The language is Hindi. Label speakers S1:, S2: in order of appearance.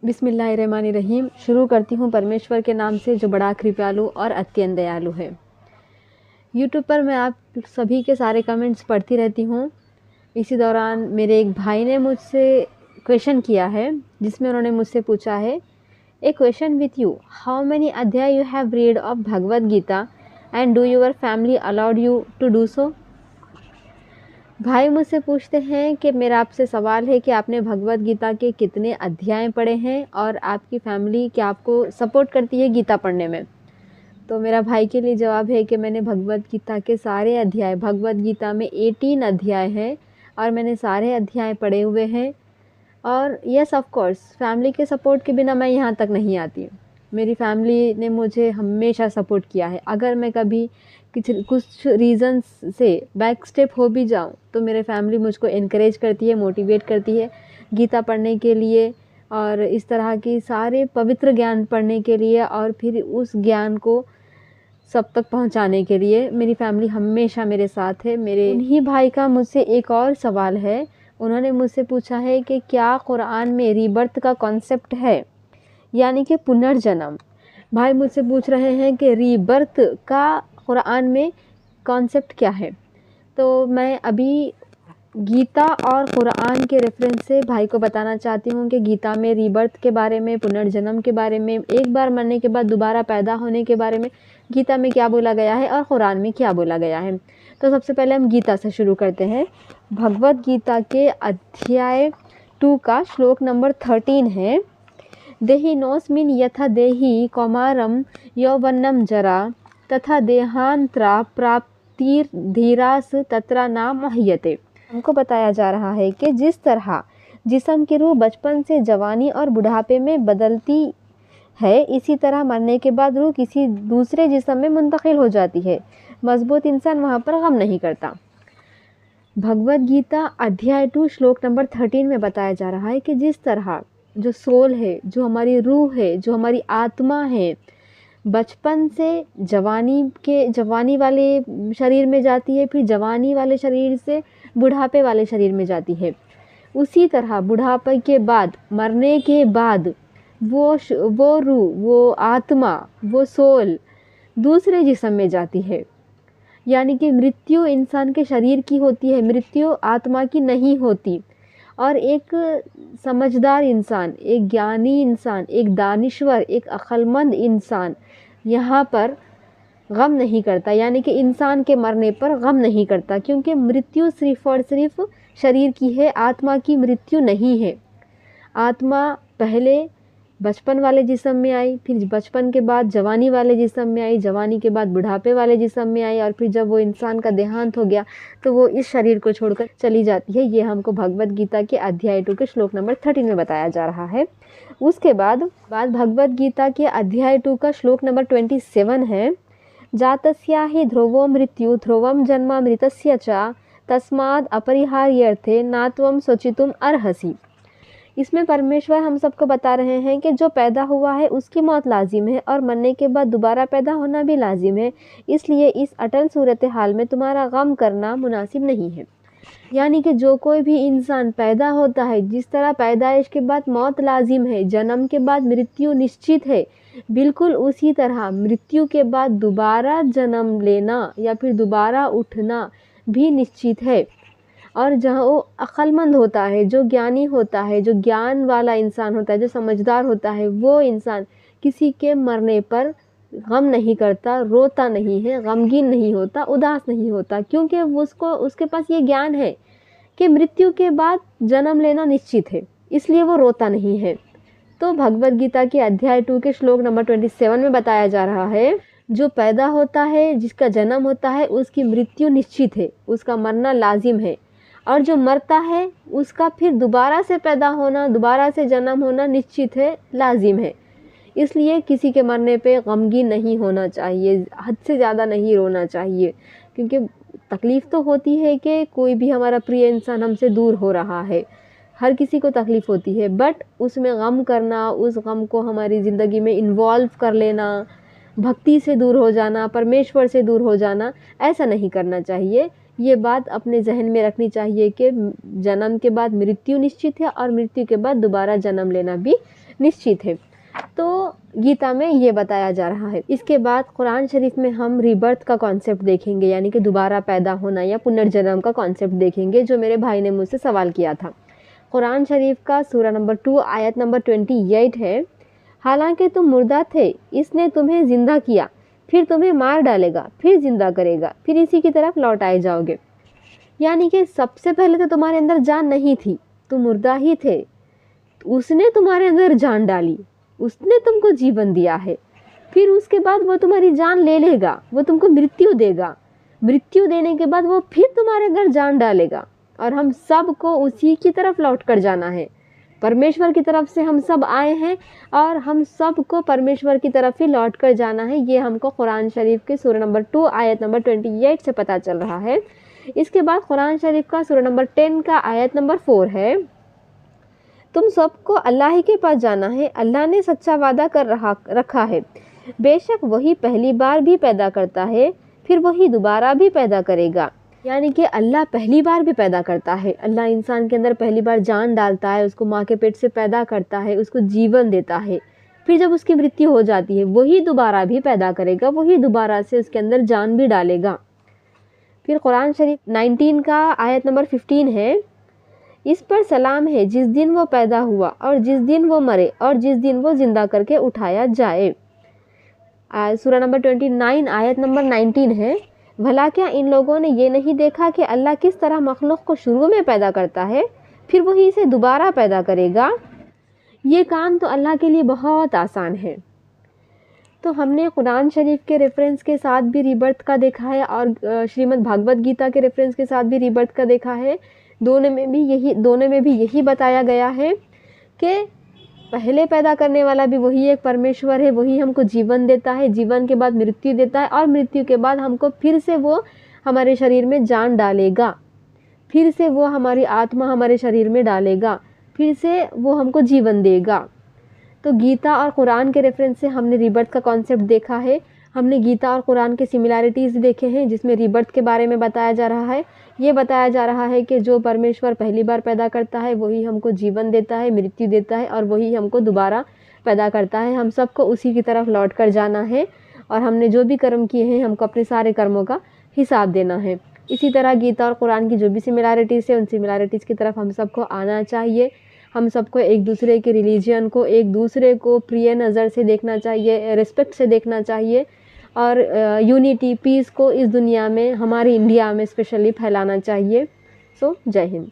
S1: बिस्मिल्लाहिर्रहमानिर्रहीम। शुरू करती हूँ परमेश्वर के नाम से जो बड़ा कृपालु और अत्यंत दयालु है। यूट्यूब पर मैं आप सभी के सारे कमेंट्स पढ़ती रहती हूँ। इसी दौरान मेरे एक भाई ने मुझसे क्वेश्चन किया है, जिसमें उन्होंने मुझसे पूछा है, a question with you, how many अध्याय you have read of Bhagavad Gita and do your family allowed you to do so. भाई मुझसे पूछते हैं कि मेरा आपसे सवाल है कि आपने भगवद गीता के कितने अध्याय पढ़े हैं और आपकी फैमिली क्या आपको सपोर्ट करती है गीता पढ़ने में। तो मेरा भाई के लिए जवाब है कि मैंने भगवद गीता के सारे अध्याय, भगवद गीता में 18 अध्याय हैं और मैंने सारे अध्याय पढ़े हुए हैं। और यस ऑफ कोर्स, फैमिली के सपोर्ट के बिना मैं यहाँ तक नहीं आती। मेरी फैमिली ने मुझे हमेशा सपोर्ट किया है। अगर मैं कभी कुछ रीज़न्स से बैक स्टेप हो भी जाऊँ तो मेरे फैमिली मुझको इनकरेज करती है, मोटिवेट करती है गीता पढ़ने के लिए और इस तरह की सारे पवित्र ज्ञान पढ़ने के लिए और फिर उस ज्ञान को सब तक पहुंचाने के लिए मेरी फैमिली हमेशा मेरे साथ है। मेरे उन्हीं भाई का मुझसे एक और सवाल है। उन्होंने मुझसे पूछा है कि क्या कुरान में रीबर्थ का कॉन्सेप्ट है, यानी कि पुनर्जन्म। भाई मुझसे पूछ रहे हैं कि रीबर्थ का कुरान में कॉन्सेप्ट क्या है। तो मैं अभी गीता और कुरान के रेफरेंस से भाई को बताना चाहती हूँ कि गीता में रीबर्थ के बारे में, पुनर्जन्म के बारे में, एक बार मरने के बाद दोबारा पैदा होने के बारे में गीता में क्या बोला गया है और कुरान में क्या बोला गया है। तो सबसे पहले हम गीता से शुरू करते हैं। भगवद गीता के अध्याय 2 का श्लोक नंबर 13 है, देहि नोस्मिन यथा देहि कौमारम यौवनम जरा तथा देहांतरा प्राप्तिर धीरास तत्रा नाम मह्यते। हमको बताया जा रहा है कि जिस तरह जिस्म की रूह बचपन से जवानी और बुढ़ापे में बदलती है, इसी तरह मरने के बाद रूह किसी दूसरे जिस्म में मुंतकिल हो जाती है। मजबूत इंसान वहाँ पर गम नहीं करता। भगवद गीता अध्याय 2 श्लोक नंबर 13 में बताया जा रहा है कि जिस तरह जो सोल है, जो हमारी रूह है, जो हमारी आत्मा है, बचपन से जवानी वाले शरीर में जाती है, फिर जवानी वाले शरीर से बुढ़ापे वाले शरीर में जाती है, उसी तरह बुढ़ापे के बाद, मरने के बाद वो रूह, वो आत्मा, वो सोल दूसरे जिस्म में जाती है। यानी कि मृत्यु इंसान के शरीर की होती है, मृत्यु आत्मा की नहीं होती। और एक समझदार इंसान, एक ज्ञानी इंसान, एक दानिश्वर, एक अक्लमंद इंसान यहाँ पर गम नहीं करता, यानी कि इंसान के मरने पर गम नहीं करता, क्योंकि मृत्यु सिर्फ और सिर्फ शरीर की है, आत्मा की मृत्यु नहीं है। आत्मा पहले बचपन वाले जिस्म में आई, फिर बचपन के बाद जवानी वाले जिस्म में आई, जवानी के बाद बुढ़ापे वाले जिस्म में आई, और फिर जब वो इंसान का देहांत हो गया तो वो इस शरीर को छोड़कर चली जाती है। ये हमको भगवद गीता के अध्याय 2 के श्लोक नंबर 13 में बताया जा रहा है। उसके बाद भगवद गीता के अध्याय 2 का श्लोक नंबर 27 है, जातस्या हि ध्रुवो मृत्यु ध्रुवम जन्मामृतस्य च तस्माद् अपरिहार्यर्थे नात्वं शोचितुम् अर्हसि। इसमें परमेश्वर हम सबको बता रहे हैं कि जो पैदा हुआ है उसकी मौत लाजिम है और मरने के बाद दोबारा पैदा होना भी लाजिम है, इसलिए इस अटल सूरत हाल में तुम्हारा गम करना मुनासिब नहीं है। यानी कि जो कोई भी इंसान पैदा होता है, जिस तरह पैदाइश के बाद मौत लाजिम है, जन्म के बाद मृत्यु निश्चित है, बिल्कुल उसी तरह मृत्यु के बाद दोबारा जन्म लेना या फिर दोबारा उठना भी निश्चित है। और जहाँ वो अक्लमंद होता है, जो ज्ञानी होता है, जो ज्ञान वाला इंसान होता है, जो समझदार होता है, वो इंसान किसी के मरने पर गम नहीं करता, रोता नहीं है, गमगीन नहीं होता, उदास नहीं होता, क्योंकि उसके पास ये ज्ञान है कि मृत्यु के बाद जन्म लेना निश्चित है, इसलिए वो रोता नहीं है। तो भगवद गीता के अध्याय 2 के श्लोक नंबर 27 में बताया जा रहा है, जो पैदा होता है, जिसका जन्म होता है, उसकी मृत्यु निश्चित है, उसका मरना लाजिम है, और जो मरता है उसका फिर दोबारा से पैदा होना, दोबारा से जन्म होना निश्चित है, लाजिम है। इसलिए किसी के मरने पे गमगीन नहीं होना चाहिए, हद से ज़्यादा नहीं रोना चाहिए, क्योंकि तकलीफ़ तो होती है कि कोई भी हमारा प्रिय इंसान हमसे दूर हो रहा है, हर किसी को तकलीफ़ होती है, बट उसमें गम करना, उस गम को हमारी ज़िंदगी में इन्वॉल्व कर लेना, भक्ति से दूर हो जाना, परमेश्वर से दूर हो जाना, ऐसा नहीं करना चाहिए। ये बात अपने जहन में रखनी चाहिए कि जन्म के बाद मृत्यु निश्चित है और मृत्यु के बाद दोबारा जन्म लेना भी निश्चित है। तो गीता में ये बताया जा रहा है। इसके बाद कुरान शरीफ में हम रीबर्थ का कॉन्सेप्ट देखेंगे, यानी कि दोबारा पैदा होना या पुनर्जन्म का कॉन्सेप्ट देखेंगे, जो मेरे भाई ने मुझसे सवाल किया था। कुरान शरीफ का सूरा नंबर 2 आयत नंबर 28 है, हालांकि तुम मुर्दा थे, इसने तुम्हें जिंदा किया, फिर तुम्हें मार डालेगा, फिर जिंदा करेगा, फिर इसी की तरफ लौट आए जाओगे। यानी कि सबसे पहले तो तुम्हारे अंदर जान नहीं थी, तुम मुर्दा ही थे, उसने तुम्हारे अंदर जान डाली, उसने तुमको जीवन दिया है, फिर उसके बाद वो तुम्हारी जान ले लेगा, वो तुमको मृत्यु देगा, मृत्यु देने के बाद वो फिर तुम्हारे अंदर जान डालेगा, और हम सब को उसी की तरफ लौट कर जाना है। परमेश्वर की तरफ से हम सब आए हैं और हम सब को परमेश्वर की तरफ ही लौट कर जाना है। ये हमको कुरान शरीफ के सूरा नंबर 2 आयत नंबर 28 से पता चल रहा है। इसके बाद कुरान शरीफ का सूरा नंबर 10 का आयत नंबर 4 है, तुम सबको अल्लाह ही के पास जाना है, अल्लाह ने सच्चा वादा कर रखा है, बेशक वही पहली बार भी पैदा करता है, फिर वही दोबारा भी पैदा करेगा। यानी कि अल्लाह पहली बार भी पैदा करता है, अल्लाह इंसान के अंदर पहली बार जान डालता है, उसको माँ के पेट से पैदा करता है, उसको जीवन देता है, फिर जब उसकी मृत्यु हो जाती है वही दोबारा भी पैदा करेगा, वही दोबारा से उसके अंदर जान भी डालेगा। फिर कुरान शरीफ 19 का आयत नंबर 15 है, इस पर सलाम है जिस दिन वो पैदा हुआ और जिस दिन वो मरे और जिस दिन वो जिंदा करके उठाया जाए। सूरा नंबर 29 आयत नंबर 19 है, भला क्या इन लोगों ने ये नहीं देखा कि अल्लाह किस तरह मखलूक को शुरू में पैदा करता है, फिर वही इसे दोबारा पैदा करेगा। ये काम तो अल्लाह के लिए बहुत आसान है। तो हमने कुरान शरीफ के रेफरेंस के साथ भी रीबर्थ का देखा है और श्रीमद् भागवत गीता के रेफरेंस के साथ भी रीबर्थ का देखा है। दोनों में भी यही बताया गया है कि पहले पैदा करने वाला भी वही एक परमेश्वर है, वही हमको जीवन देता है, जीवन के बाद मृत्यु देता है और मृत्यु के बाद हमको फिर से वो हमारे शरीर में जान डालेगा, फिर से वो हमारी आत्मा हमारे शरीर में डालेगा, फिर से वो हमको जीवन देगा। तो गीता और कुरान के रेफरेंस से हमने रीबर्थ का कॉन्सेप्ट देखा है। हमने गीता और कुरान के सिमिलैरिटीज़ देखे हैं, जिसमें रीबर्थ के बारे में बताया जा रहा है। ये बताया जा रहा है कि जो परमेश्वर पहली बार पैदा करता है वही हमको जीवन देता है, मृत्यु देता है और वही हमको दोबारा पैदा करता है। हम सबको उसी की तरफ लौट कर जाना है और हमने जो भी कर्म किए हैं हमको अपने सारे कर्मों का हिसाब देना है। इसी तरह गीता और कुरान की जो भी सिमिलैरिटीज़ है उन सिमिलैरिटीज़ की तरफ हम सबको आना चाहिए। हम सबको एक दूसरे के रिलीजन को, एक दूसरे को प्रिय नज़र से देखना चाहिए, रिस्पेक्ट से देखना चाहिए और यूनिटी, पीस को इस दुनिया में, हमारी इंडिया में स्पेशली फैलाना चाहिए। सो जय हिंद।